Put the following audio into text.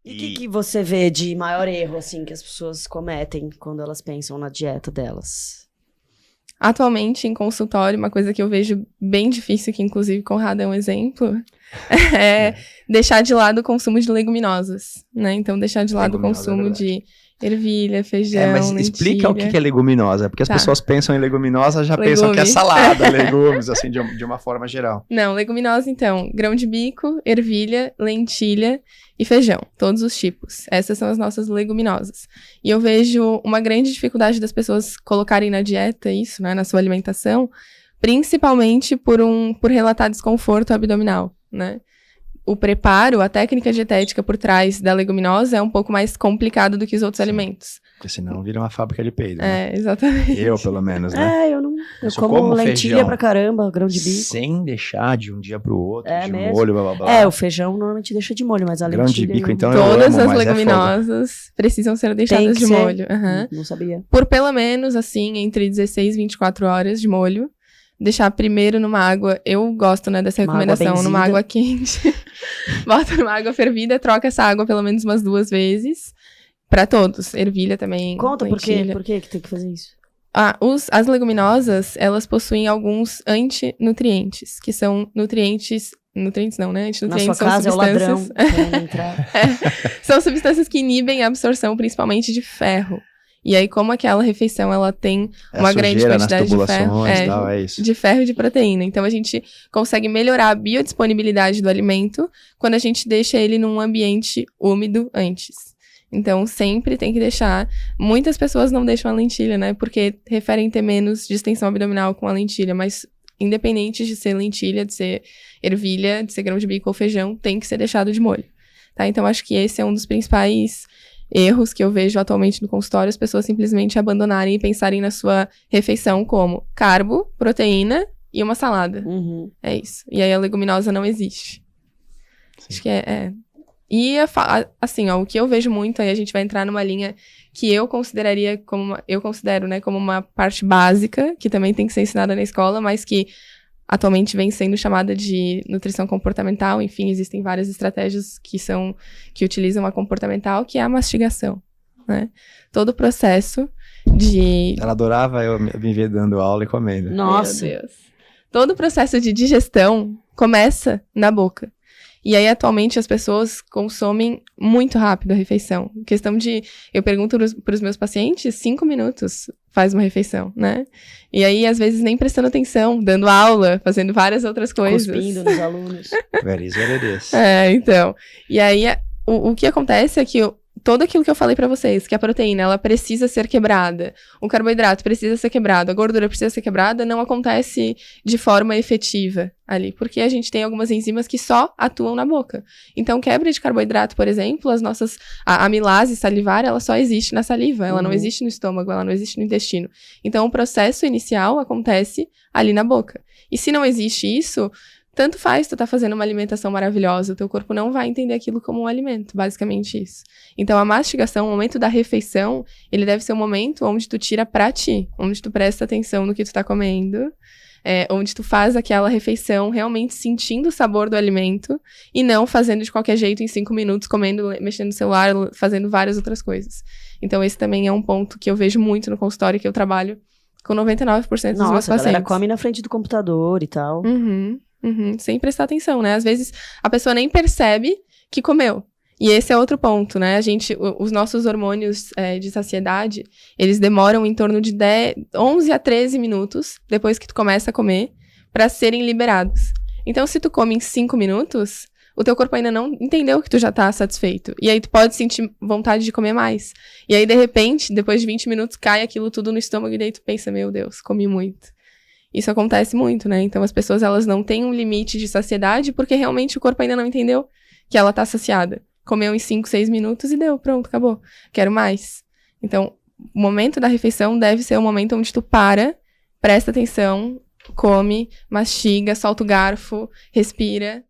E o que você vê de maior erro, assim, que as pessoas cometem quando elas pensam na dieta delas? Atualmente, em consultório, uma coisa que eu vejo bem difícil, que inclusive Conrado é um exemplo, é deixar de lado o consumo de leguminosas, né? Então, deixar de lado o consumo de ervilha, feijão, mas lentilha. explica o que é leguminosa, porque as pessoas pensam em leguminosa, já pensam que é salada, legumes, assim, de uma forma geral. Não, leguminosa, então, grão de bico, ervilha, lentilha e feijão, todos os tipos. Essas são as nossas leguminosas. E eu vejo uma grande dificuldade das pessoas colocarem na dieta isso, né, na sua alimentação, principalmente por relatar desconforto abdominal, né? O preparo, a técnica dietética por trás da leguminosa é um pouco mais complicado do que os outros alimentos. Porque senão vira uma fábrica de peido, né? Exatamente. Eu, pelo menos, né? Eu como lentilha pra caramba, grão de bico. Sem deixar de um dia pro outro, de mesmo? molho, blá, blá, blá. O feijão normalmente deixa de molho, mas a lentilha... Grão de bico, então, todas as leguminosas precisam ser deixadas de molho. Não sabia. Por pelo menos, assim, entre 16 e 24 horas de molho. Deixar primeiro numa água, eu gosto, né, dessa recomendação, numa água quente. Bota numa água fervida, troca essa água pelo menos umas 2 vezes. Pra todos, ervilha também. Conta por que tem que fazer isso? As leguminosas, elas possuem alguns antinutrientes, que são nutrientes não, né? Antinutrientes na sua são casa substâncias... é o ladrão entrar. São substâncias que inibem a absorção, principalmente de ferro. E aí, como aquela refeição, ela tem uma grande quantidade de ferro, de ferro e de proteína. Então, a gente consegue melhorar a biodisponibilidade do alimento quando a gente deixa ele num ambiente úmido antes. Então, sempre tem que deixar... Muitas pessoas não deixam a lentilha, né? Porque referem ter menos distensão abdominal com a lentilha. Mas, independente de ser lentilha, de ser ervilha, de ser grão de bico ou feijão, tem que ser deixado de molho. Tá? Então, acho que esse é um dos principais... erros que eu vejo atualmente no consultório, as pessoas simplesmente abandonarem e pensarem na sua refeição como carbo, proteína e uma salada. É isso. E aí a leguminosa não existe. Sim. Acho que E, assim, o que eu vejo muito, aí a gente vai entrar numa linha que eu consideraria eu considero, né, como uma parte básica, que também tem que ser ensinada na escola, mas que atualmente vem sendo chamada de nutrição comportamental. Enfim, existem várias estratégias que utilizam a comportamental, que é a mastigação, né? Todo o processo de... Ela adorava eu me ver dando aula e comendo. Nossa! Meu Deus. Todo o processo de digestão começa na boca. E aí, atualmente, as pessoas consomem muito rápido a refeição. Questão de... Eu pergunto para os meus pacientes, 5 minutos faz uma refeição, né? E aí, às vezes, nem prestando atenção, dando aula, fazendo várias outras coisas. Cuspindo nos alunos. Então. E aí, o que acontece é que todo aquilo que eu falei pra vocês, que a proteína, ela precisa ser quebrada, o carboidrato precisa ser quebrado, a gordura precisa ser quebrada, não acontece de forma efetiva ali, porque a gente tem algumas enzimas que só atuam na boca. Então, quebra de carboidrato, por exemplo, a amilase salivar, ela só existe na saliva, ela não existe no estômago, ela não existe no intestino. Então, o processo inicial acontece ali na boca. E se não existe isso... Tanto faz tu tá fazendo uma alimentação maravilhosa, o teu corpo não vai entender aquilo como um alimento, basicamente isso. Então, a mastigação, o momento da refeição, ele deve ser um momento onde tu tira pra ti, onde tu presta atenção no que tu tá comendo, onde tu faz aquela refeição realmente sentindo o sabor do alimento e não fazendo de qualquer jeito em 5 minutos, comendo, mexendo no celular, fazendo várias outras coisas. Então, esse também é um ponto que eu vejo muito no consultório, que eu trabalho com 99% dos meus pacientes. Nossa, a galera come na frente do computador e tal. Sem prestar atenção, né? Às vezes a pessoa nem percebe que comeu. E esse é outro ponto, né? Os nossos hormônios de saciedade, eles demoram em torno de 11 a 13 minutos depois que tu começa a comer para serem liberados. Então, se tu come em 5 minutos, o teu corpo ainda não entendeu que tu já tá satisfeito. E aí tu pode sentir vontade de comer mais. E aí, de repente, depois de 20 minutos, cai aquilo tudo no estômago e daí tu pensa, meu Deus, comi muito. Isso acontece muito, né? Então, as pessoas, elas não têm um limite de saciedade porque realmente o corpo ainda não entendeu que ela tá saciada. Comeu em 5, 6 minutos e deu, pronto, acabou. Quero mais. Então, o momento da refeição deve ser o momento onde tu presta atenção, come, mastiga, solta o garfo, respira